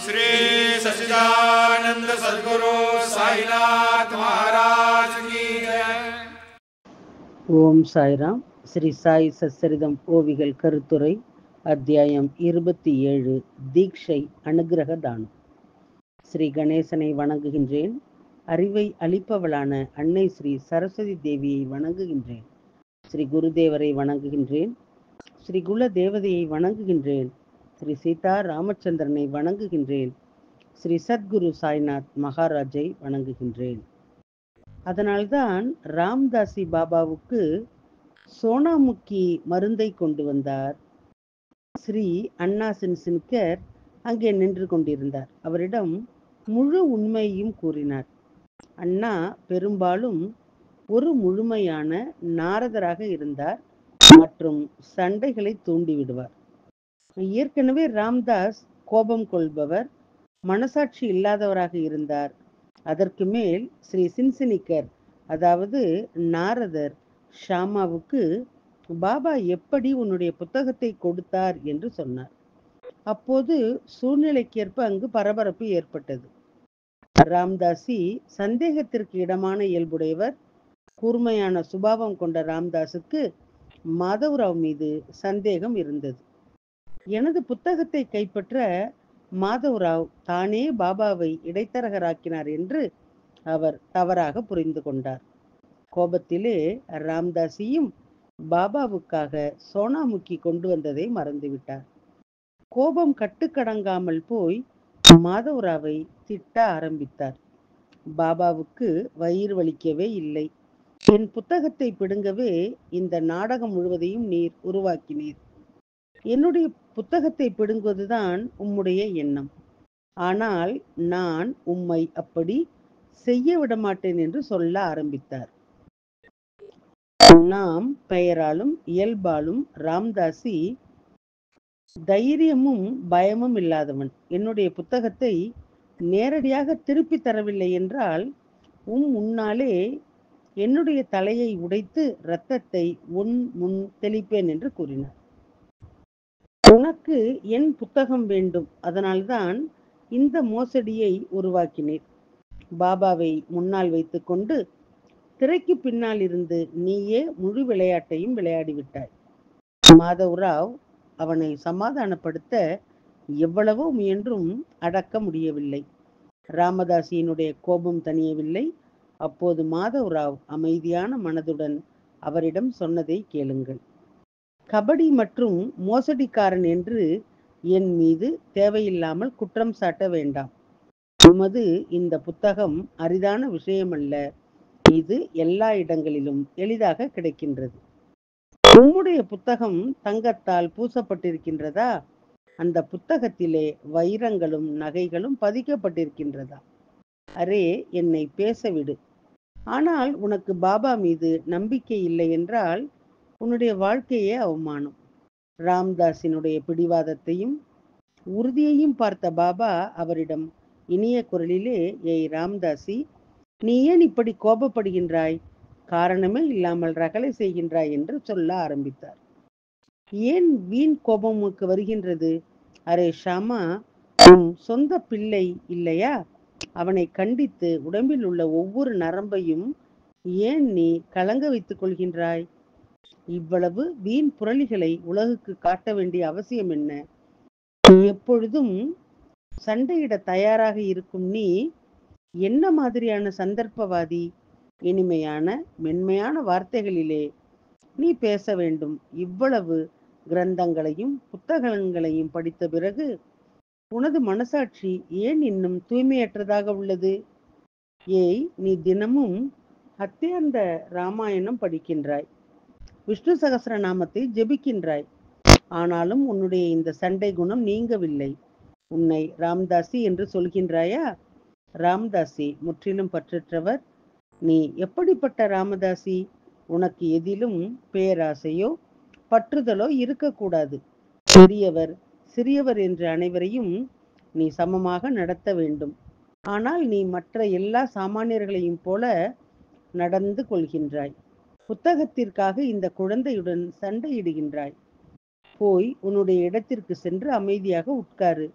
श्री सच्चिदानंद सद्गुरु साईनाथ महाराज की जय. ஓம் சாய்ராம். ஸ்ரீ சாய் சச்சரிதம் ஓவிகள் கருத்துரை அத்தியாயம் 27 தீட்சை அனுகிரக தானம். ஸ்ரீ கணேசனை வணங்குகின்றேன். அறிவை அளிப்பவளான அன்னை ஸ்ரீ சரஸ்வதி தேவியை வணங்குகின்றேன். ஸ்ரீ குருதேவரை வணங்குகின்றேன். ஸ்ரீ குல தேவதையை வணங்குகின்றேன். ஸ்ரீ சீதா ராமச்சந்திரனை வணங்குகின்றேன். ஸ்ரீ சத்குரு சாய்நாத் மகாராஜை வணங்குகின்றேன். அதனால்தான் ராம்தாசி பாபாவுக்கு சோனாமுக்கி மருந்தை கொண்டு வந்தார். ஸ்ரீ அண்ணா சின்சின்கர் அங்கே நின்று கொண்டிருந்தார். அவரிடம் முழு உண்மையையும் கூறினார். அண்ணா பெரும்பாலும் ஒரு முழுமையான நாரதராக இருந்தார் மற்றும் சண்டைகளை தூண்டிவிடுவார். ஏற்கனவே ராம்தாஸ் கோபம் கொள்பவர், மனசாட்சி இல்லாதவராக இருந்தார். அதற்கு மேல் ஸ்ரீ சின்சினிக்கர், அதாவது நாரதர், ஷாமாவுக்கு பாபா எப்படி உன்னுடைய புத்தகத்தை கொடுத்தார் என்று சொன்னார். அப்போது சூழ்நிலைக்கேற்ப அங்கு பரபரப்பு ஏற்பட்டது. ராம்தாசி சந்தேகத்திற்கு இடமான இயல்புடையவர். கூர்மையான சுபாவம் கொண்ட ராம்தாஸுக்கு மாதவராவ் மீது சந்தேகம் இருந்தது. எனது புத்தகத்தை கைப்பற்ற மாதவராவ் தானே பாபாவை இடைத்தரகராக்கினார் என்று அவர் தவறாக புரிந்து கொண்டார். கோபத்திலே ராம்தாசியும் பாபாவுக்காக சோனாமுக்கி கொண்டு வந்ததை மறந்துவிட்டார். கோபம் கட்டுக்கடங்காமல் போய் மாதவராவை திட்ட ஆரம்பித்தார். பாபாவுக்கு வயிறு வலிக்கவே இல்லை. என் புத்தகத்தை பிடுங்கவே இந்த நாடகம் முழுவதையும் நீர் உருவாக்கினீர். என்னுடைய புத்தகத்தை பிடுங்குவதுதான் உம்முடைய எண்ணம். ஆனால் நான் உம்மை அப்படி செய்ய விடமாட்டேன் என்று சொல்ல ஆரம்பித்தார். நாம் பெயராலும் இயல்பாலும் ராம்தாசி தைரியமும் பயமும் இல்லாதவன். என்னுடைய புத்தகத்தை நேரடியாக திருப்பி தரவில்லை என்றால் முன்னாலே என்னுடைய தலையை உடைத்து இரத்தத்தை உன் முன் தெளிப்பேன் என்று கூறினார். உனக்கு என் புத்தகம் வேண்டும், அதனால்தான் இந்த மோசடியை உருவாக்கினீர். பாபாவை முன்னால் வைத்துக்கொண்டு திரைக்கு பின்னால் இருந்து நீயே முழு விளையாட்டையும் விளையாடிவிட்டாய். மாதவராவ் அவனை சமாதானப்படுத்த எவ்வளவோ முயன்றும் அடக்க முடியவில்லை. ராமதாசியினுடைய கோபம் தணியவில்லை. அப்போது மாதவராவ் அமைதியான மனதுடன் அவரிடம் சொன்னதை கேளுங்கள். கபடி மற்றும் மோசடிக்காரன் என்று என் மீது தேவையில்லாமல் குற்றம் சாட்ட வேண்டாம். உமது இந்த புத்தகம் அரிதான விஷயமல்ல. இது எல்லா இடங்களிலும் எளிதாக கிடைக்கின்றது. உம்முடைய புத்தகம் தங்கத்தால் பூசப்பட்டிருக்கின்றதா? அந்த புத்தகத்திலே வைரங்களும் நகைகளும் பதிக்கப்பட்டிருக்கின்றதா? அரே, என்னை பேசவிடு. ஆனால் உனக்கு பாபா மீது நம்பிக்கை இல்லை என்றால் உன்னுடைய வாழ்க்கையே அவமானம். ராம்தாஸினுடைய பிடிவாதத்தையும் உறுதியையும் பார்த்த பாபா அவரிடம் இனிய குரலிலே, ஏய் ராம்தாசி, நீ ஏன் இப்படி கோபப்படுகின்றாய்? காரணமே இல்லாமல் ரகளை செய்கின்றாய் என்று சொல்ல ஆரம்பித்தார். ஏன் வீண் கோபம் உனக்கு வருகின்றது? அரே ஷாமா, உன் சொந்த பிள்ளை இல்லையா? அவனை கண்டித்து உடம்பில் உள்ள ஒவ்வொரு நரம்பையும் ஏன் நீ கலங்க வைத்துக் கொள்கின்றாய்? இவ்வளவு வீண் புரளிகளை உலகுக்கு காட்ட வேண்டிய அவசியம் என்ன? எப்பொழுதும் சண்டையிட தயாராக இருக்கும் நீ என்ன மாதிரியான சந்தர்ப்பவாதி? இனிமையான மென்மையான வார்த்தைகளிலே நீ பேச வேண்டும். இவ்வளவு கிரந்தங்களையும் புத்தகங்களையும் படித்த பிறகு உனது மனசாட்சி ஏன் இன்னும் தூய்மையற்றதாக உள்ளது? ஏய், நீ தினமும் அத்தியந்த ராமாயணம் படிக்கின்றாய், விஷ்ணு சகஸ்ர நாமத்தை ஜெபிக்கின்றாய். ஆனாலும் உன்னுடைய இந்த சண்டை குணம் நீங்கவில்லை. உன்னை ராம்தாசி என்று சொல்கின்றாயா? ராமதாசி முற்றிலும் பற்றற்றவர். நீ எப்படிப்பட்ட ராமதாசி? உனக்கு எதிலும் பேராசையோ பற்றுதலோ இருக்கக்கூடாது. பெரியவர் சிறியவர் என்று அனைவரையும் நீ சமமாக நடத்த வேண்டும். ஆனால் நீ மற்ற எல்லா சாமானியர்களையும் போல நடந்து கொள்கின்றாய். புத்தகத்திற்காக இந்த குழந்தையுடன் சண்டையிடுகின்றாய். போய் உன்னுடைய இடத்திற்கு சென்று அமைதியாக உட்காரு.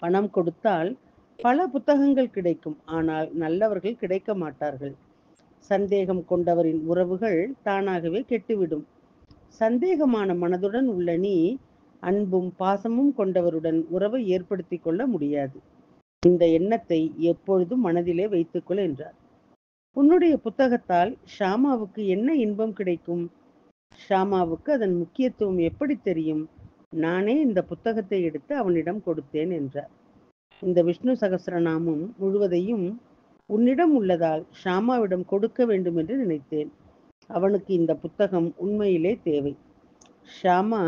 பணம் கொடுத்தால் பல புத்தகங்கள் கிடைக்கும், ஆனால் நல்லவர்கள் கிடைக்க மாட்டார்கள். சந்தேகம் கொண்டவரின் உறவுகள் தானாகவே கெட்டுவிடும். சந்தேகமான மனதுடன் உள்ள நீ அன்பும் பாசமும் கொண்டவருடன் உறவை ஏற்படுத்திக் கொள்ள முடியாது. இந்த எண்ணத்தை எப்பொழுதும் மனதிலே வைத்துக்கொள் என்றார். உன்னுடைய புத்தகத்தால் ஷாமாவுக்கு என்ன இன்பம் கிடைக்கும்? ஷாமாவுக்கு அதன் முக்கியத்துவம் எப்படி தெரியும்? நானே இந்த புத்தகத்தை எடுத்து அவனிடம் கொடுத்தேன் என்றார். இந்த விஷ்ணு சகஸ்ரநாமம் முழுவதையும் உன்னிடம் உள்ளதால் ஷாமாவிடம் கொடுக்க வேண்டும் என்று நினைத்தேன். அவனுக்கு இந்த புத்தகம் உண்மையிலே தேவை. ஷாமா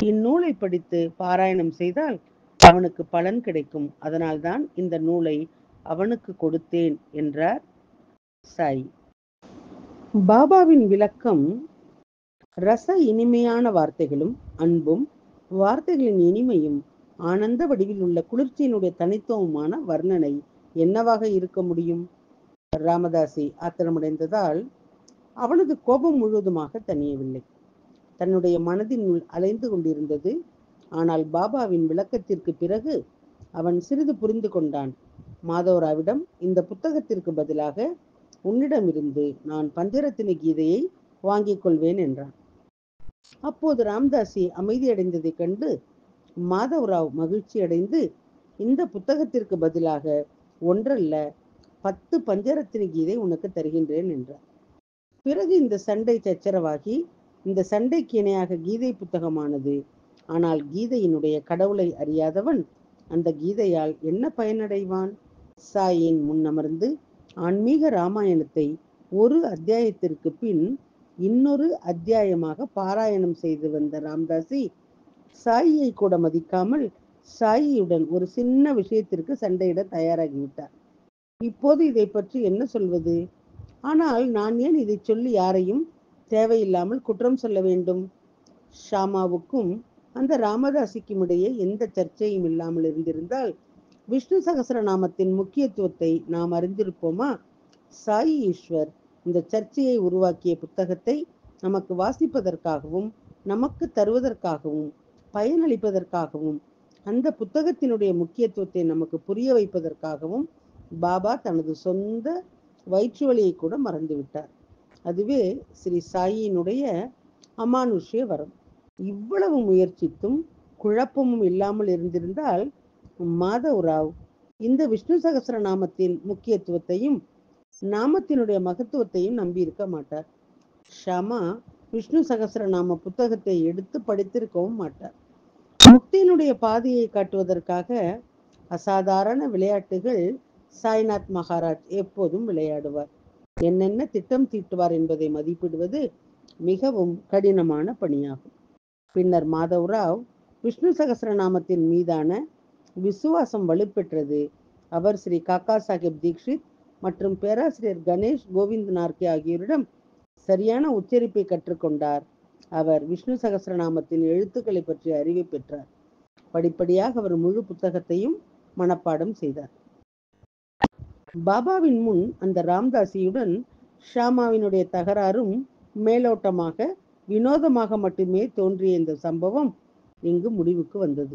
இந்நூலை படித்து பாராயணம் செய்தால் அவனுக்கு பலன் கிடைக்கும். அதனால்தான் இந்த நூலை அவனுக்கு கொடுத்தேன் என்றார் சாய். பாபாவின் விளக்கம் ரச இனிமையான வார்த்தைகளும் அன்பும் வார்த்தைகளின் இனிமையும் ஆனந்த வடிவில் உள்ள குளிர்ச்சியினுடைய தனித்துவமான வர்ணனை என்னவாக இருக்க முடியும்? ராமதாசி ஆத்திரமடைந்ததால் அவனது கோபம் முழுவதுமாக தணியவில்லை. தன்னுடைய மனதின் உள் அலைந்து கொண்டிருந்தது. ஆனால் பாபாவின் விளக்கத்திற்கு பிறகு அவன் சிறிது புரிந்து கொண்டான். மாதவராவிடம் இந்த புத்தகத்திற்கு பதிலாக உன்னிடமிருந்து நான் பஞ்சரத்தின கீதையை வாங்கிக் கொள்வேன் என்றான். அப்போது ராமதாசி அமைதியடைந்ததைக் கண்டு மாதவராவ் மகிழ்ச்சி அடைந்து, இந்த புத்தகத்திற்கு பதிலாக ஒன்றல்ல 10 பஞ்சரத்தின கீதை உனக்கு தருகின்றேன் என்றார். பிறகு இந்த சண்டை சச்சரவாகி இந்த சண்டைக்கு இணையாக கீதை புத்தகமானது. ஆனால் கீதையினுடைய கடவுளை அறியாதவன் அந்த கீதையால் என்ன பயனடைவான்? சாயின் முன்னமர்ந்து ஆன்மீக ராமாயணத்தை ஒரு அத்தியாயத்திற்கு பின் இன்னொரு அத்தியாயமாக பாராயணம் செய்து வந்த ராமதாசி சாயியை கூட மதிக்காமல் சாயியுடன் ஒரு சின்ன விஷயத்திற்கு சண்டையிட தயாராகிவிட்டார். இப்போது இதை பற்றி என்ன சொல்வது? ஆனால் நான் ஏன் இதை சொல்லி யாரையும் தேவையில்லாமல் குற்றம் சொல்ல வேண்டும்? ஷாமாவுக்கும் அந்த ராமதாசிக்கும் இடையே எந்த சர்ச்சையும் இல்லாமல் இருந்திருந்தால் விஷ்ணு சகஸ்ரநாமத்தின் முக்கியத்துவத்தை நாம் அறிந்திருப்போமா? சாயி ஈஸ்வர் இந்த சர்ச்சையை உருவாக்கிய புத்தகத்தை நமக்கு வாசிப்பதற்காகவும் நமக்கு தருவதற்காகவும் பயனளிப்பதற்காகவும் அந்த புத்தகத்தினுடைய முக்கியத்துவத்தை நமக்கு புரிய வைப்பதற்காகவும் பாபா தனது சொந்த வயிற்று வலியை கூட மறந்துவிட்டார். அதுவே ஸ்ரீ சாயியினுடைய அமானுஷ்ய வரம். இவ்வளவு முயற்சித்தும் குழப்பமும் இல்லாமல் இருந்திருந்தால் மாதவராவ் இந்த விஷ்ணு சகஸ்ர நாமத்தின் முக்கியத்துவத்தையும் நாமத்தினுடைய மகத்துவத்தையும் நம்பியிருக்க மாட்டார். ஷாமா விஷ்ணு சகஸ்ர நாம புத்தகத்தை எடுத்து படித்திருக்கவும் மாட்டார். முக்தியினுடைய பாதையை காட்டுவதற்காக அசாதாரண விளையாட்டுகள் சாய்நாத் மகாராஜ் எப்போதும் விளையாடுவார். என்னென்ன திட்டம் தீட்டுவார் என்பதை மதிப்பிடுவது மிகவும் கடினமான பணியாகும். பின்னர் மாதவராவ் விஷ்ணு சகஸ்ரநாமத்தின் மீதான விசுவாசம் வலுப்பெற்றது. அவர் ஸ்ரீ காக்கா சாஹிப் தீக்ஷித் மற்றும் பேராசிரியர் கணேஷ் கோவிந்த் நார்கே ஆகியோரிடம் சரியான உச்சரிப்பை கற்றுக்கொண்டார். அவர் விஷ்ணு சகஸ்ரநாமத்தின் எழுத்துக்களை பற்றிய அறிவை பெற்றார். படிப்படியாக அவர் முழு புத்தகத்தையும் மனப்பாடம் செய்தார். பாபாவின் முன் அந்த ராம்தாசியுடன் ஷாமாவினுடைய தகராறும் மேலோட்டமாக வினோதமாக மட்டுமே தோன்றிய இந்த சம்பவம் இங்கு முடிவுக்கு வந்தது.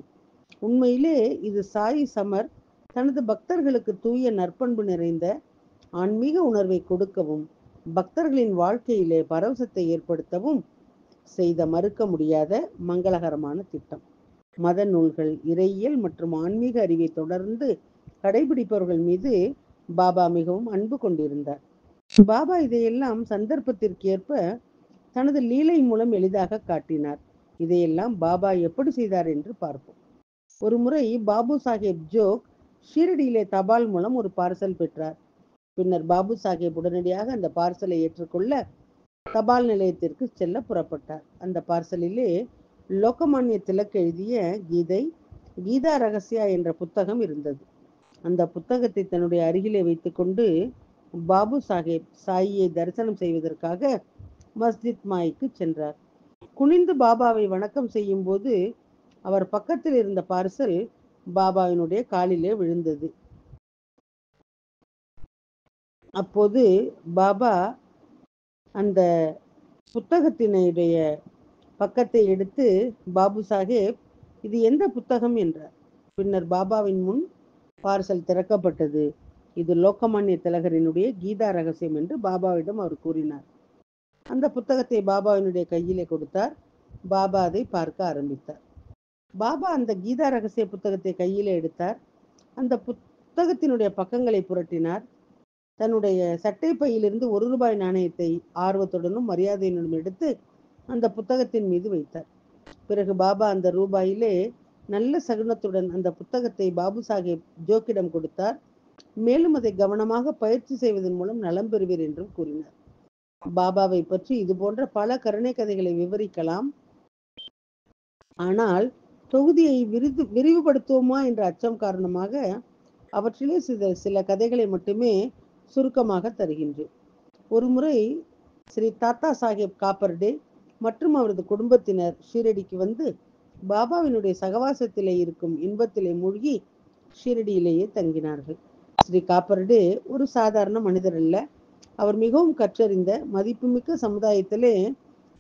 உண்மையிலே இது சாய் சமர் தனது பக்தர்களுக்கு தூய நற்பண்பு நிறைந்த ஆன்மீக உணர்வை கொடுக்கவும் பக்தர்களின் வாழ்க்கையிலே பரவசத்தை ஏற்படுத்தவும் செய்த மறுக்க முடியாத மங்களகரமான திட்டம். மத நூல்கள், இறையியல் மற்றும் ஆன்மீக அறிவை தொடர்ந்து கடைபிடிப்பவர்கள் மீது பாபா மிகவும் அன்பு கொண்டிருந்தார். பாபா இதையெல்லாம் சந்தர்ப்பத்திற்கு ஏற்ப தனது லீலை மூலம் எளிதாக காட்டினார். இதையெல்லாம் பாபா எப்படி செய்தார் என்று பார்ப்போம். ஒரு முறை பாபு சாஹேப் ஜோக் ஷீரடியிலே தபால் மூலம் ஒரு பார்சல் பெற்றார். பின்னர் பாபு சாஹேப் உடனடியாக அந்த பார்சலை ஏற்றுக்கொள்ள தபால் நிலையத்திற்கு செல்ல புறப்பட்டார். அந்த பார்சலிலே லோகமானிய திலக் எழுதிய கீதா ரகசியா என்ற புத்தகம் இருந்தது. அந்த புத்தகத்தை தன்னுடைய அருகிலே வைத்துக்கொண்டு பாபு சாஹேப் சாயியை தரிசனம் செய்வதற்காக மஸ்ஜித் மாய்க்கு சென்றார். குனிந்து பாபாவை வணக்கம் செய்யும் போது அவர் பக்கத்தில் இருந்த பார்சல் பாபாவினுடைய காலிலே விழுந்தது. அப்போது பாபா அந்த புத்தகத்தினுடைய பக்கத்தை எடுத்து, பாபு சாஹேப், இது எந்த புத்தகம் என்றார். பின்னர் பாபாவின் முன் பார்சல் திறக்கப்பட்டது. இது லோகமான்ய திலகரினுடைய கீதா ரகசியம் என்று பாபாவிடம் அவர் கூறினார். அந்த புத்தகத்தை பாபாவினுடைய கையிலே கொடுத்தார். பாபா அதை பார்க்க ஆரம்பித்தார். பாபா அந்த கீதா ரகசிய புத்தகத்தை கையிலே எடுத்தார். அந்த புத்தகத்தினுடைய பக்கங்களை புரட்டினார். தன்னுடைய சட்டை பையிலிருந்து 1 ரூபாய் நாணயத்தை ஆர்வத்துடனும் மரியாதையுடனும் எடுத்து அந்த புத்தகத்தின் மீது வைத்தார். பிறகு பாபா அந்த ரூபாயிலே நல்ல சகுனத்துடன் அந்த புத்தகத்தை பாபு சாஹேப் ஜோக்கிடம் கொடுத்தார். மேலும் அதை கவனமாக பயிற்சி செய்வதன் மூலம் நலம் பெறுவீர் என்றும் கூறினார். பாபாவை பற்றி இது போன்ற பல கருணை கதைகளை விவரிக்கலாம். ஆனால் தொகுதியை விரிவுபடுத்துவோமா என்ற அச்சம் காரணமாக அவற்றிலே சில கதைகளை மட்டுமே சுருக்கமாக தருகின்றேன். ஒரு முறை ஸ்ரீ தாத்தா சாஹேப் காப்பர்டே மற்றும் அவரது குடும்பத்தினர் ஷீரடிக்கு வந்து பாபாவினுடைய சகவாசத்திலே இருக்கும் இன்பத்திலே மூழ்கி ஷீரடியிலேயே தங்கினார்கள். ஸ்ரீ காப்பர்டே ஒரு சாதாரண மனிதர் அல்ல. அவர் மிகவும் கற்றறிந்த மதிப்புமிக்க சமுதாயத்திலே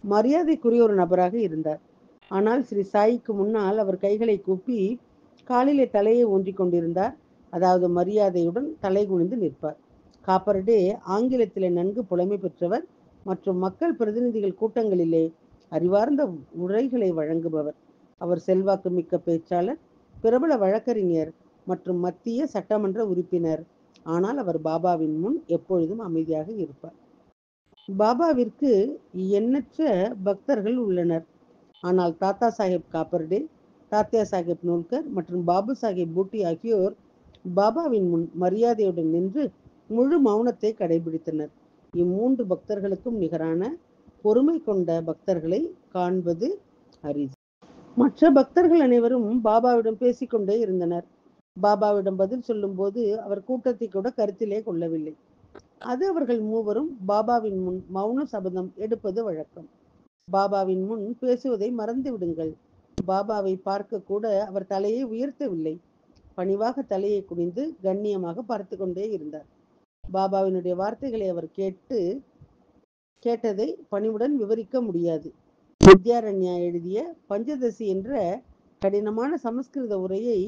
மரியாதைக்குரிய ஒரு நபராக இருந்தார். ஆனால் ஸ்ரீ சாய்க்கு முன்னால் அவர் கைகளை கூப்பி காலிலே தலையை ஊன்றிக் கொண்டிருந்தார். அதாவது மரியாதையுடன் தலை குனிந்து நிற்பார். காப்பர்டே ஆங்கிலத்திலே நன்கு புலமை பெற்றவர் மற்றும் மக்கள் பிரதிநிதிகள் கூட்டங்களிலே அறிவார்ந்த உரைகளை வழங்குபவர். அவர் செல்வாக்கு மிக்க பேச்சாளர், பிரபல வழக்கறிஞர் மற்றும் மத்திய சட்டமன்ற உறுப்பினர். ஆனால் அவர் பாபாவின் முன் எப்பொழுதும் அமைதியாக இருப்பார். பாபாவிற்கு எண்ணற்ற பக்தர்கள் உள்ளனர். ஆனால் தாத்தா சாஹேப் காப்பர்டே, தாத்தியா சாஹேப் நூல்கர் மற்றும் பாபு சாஹேப் பூட்டி ஆகியோர் பாபாவின் முன் மரியாதையுடன் நின்று முழு மௌனத்தை கடைபிடித்தனர். இம்மூன்று பக்தர்களுக்கும் நிகரான பொறுமை கொண்ட பக்தர்களை காண்பது அரிது. மற்ற பக்தர்கள் அனைவரும் பாபாவிடம் பேசிக்கொண்டே இருந்தனர். பாபாவிடம் பதில் சொல்லும் போது அவர் கூட்டத்தை கூட கருத்திலே கொள்ளவில்லை. அது அவர்கள் மூவரும் பாபாவின் முன் மௌன சபதம் எடுப்பது வழக்கம். பாபாவின் முன் பேசுவதை மறந்து விடுங்கள். பாபாவை பார்க்க கூட அவர் தலையை உயர்த்தவில்லை. பணிவாக தலையை குனிந்து கண்ணியமாக பார்த்து கொண்டே இருந்தார். பாபாவினுடைய வார்த்தைகளை அவர் கேட்டதை பணிவுடன் விவரிக்க முடியாது. வித்யாரண்யா எழுதிய பஞ்சதசி என்ற கடினமான சமஸ்கிருத உரையை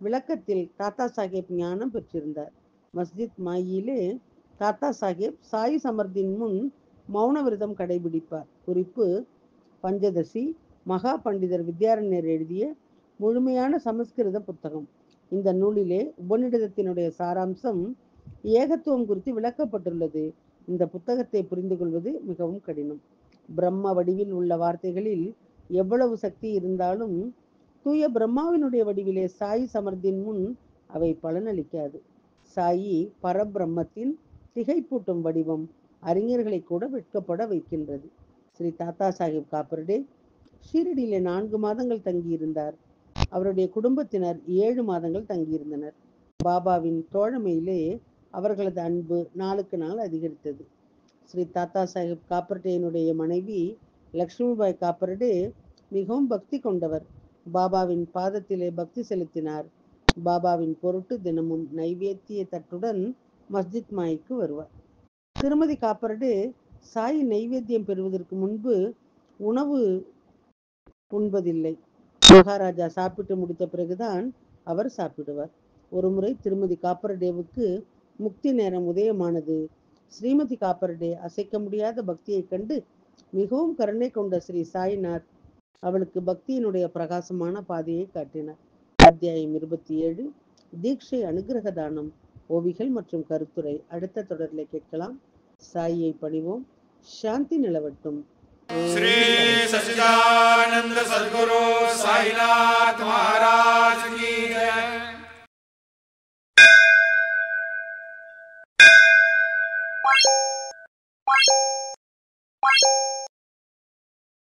விளக்கத்தில் தாத்தா சாஹேப் ஞானம் பெற்றிருந்தார். மஸ்ஜித் மாயிலே தாத்தா சாஹேப் சாய் சமர்த்தின் முன் மௌன விரதம் கடைபிடிப்பார். குறிப்பு: பஞ்சதசி மகா பண்டிதர் வித்யாரண்யர் எழுதிய முழுமையான சமஸ்கிருத புத்தகம். இந்த நூலிலே உபநிடதத்தினுடைய சாராம்சம் ஏகத்துவம் குறித்து விளக்கப்பட்டுள்ளது. இந்த புத்தகத்தை புரிந்து கொள்வது மிகவும் கடினம். பிரம்ம வடிவில் உள்ள வார்த்தைகளில் எவ்வளவு சக்தி இருந்தாலும் தூய பிரம்மாவினுடைய வடிவிலே சாய் சமர்த்தின் முன் அவை பலனளிக்காது. சாயி பரபிரம்மத்தின் திகைப்பூட்டும் வடிவம் அறிஞர்களை கூட வெட்கப்பட வைக்கின்றது. ஸ்ரீ தாத்தா சாஹேப் காப்பர்டே ஷீரடியிலே 4 மாதங்கள் தங்கியிருந்தார். அவருடைய குடும்பத்தினர் 7 மாதங்கள் தங்கியிருந்தனர். பாபாவின் தோழமையிலே அவர்களது அன்பு நாளுக்கு நாள் அதிகரித்தது. ஸ்ரீ தாத்தா சாஹேப் காப்பர்டேயினுடைய மனைவி லக்ஷ்மிபாய் காப்பர்டே மிகவும் பக்தி கொண்டவர். பாபாவின் பாதத்திலே பக்தி செலுத்தினார். பாபாவின் பொருட்டு தினமும் நைவேத்திய தட்டுடன் மஸ்ஜித் மாய்க்கு வருவார். திருமதி காப்பர்டே சாய் நைவேத்தியம் பெறுவதற்கு முன்பு உணவு உண்பதில்லை. மகாராஜா சாப்பிட்டு முடித்த பிறகுதான் அவர் சாப்பிடுவார். ஒருமுறை திருமதி காப்பர்டேவுக்கு முக்தி நேரம் உதயமானது. ஸ்ரீமதி காப்பர்டே அசைக்க முடியாத பக்தியை கண்டு மிகவும் கருணை கொண்ட ஸ்ரீ சாய்நாத் அவளுக்கு பக்தியினுடைய பிரகாசமான பாதையை காட்டினார். அத்தியாயம் 27 தீட்சை அனுகிரக தானம், ஓவிகள் மற்றும் கருத்துரை அடுத்த தொடரிலே கேட்கலாம். சாயை பணிவோம். சாந்தி நிலவட்டும். श्री सच्चिदानंद सद्गुरु साईनाथ महाराज की जय।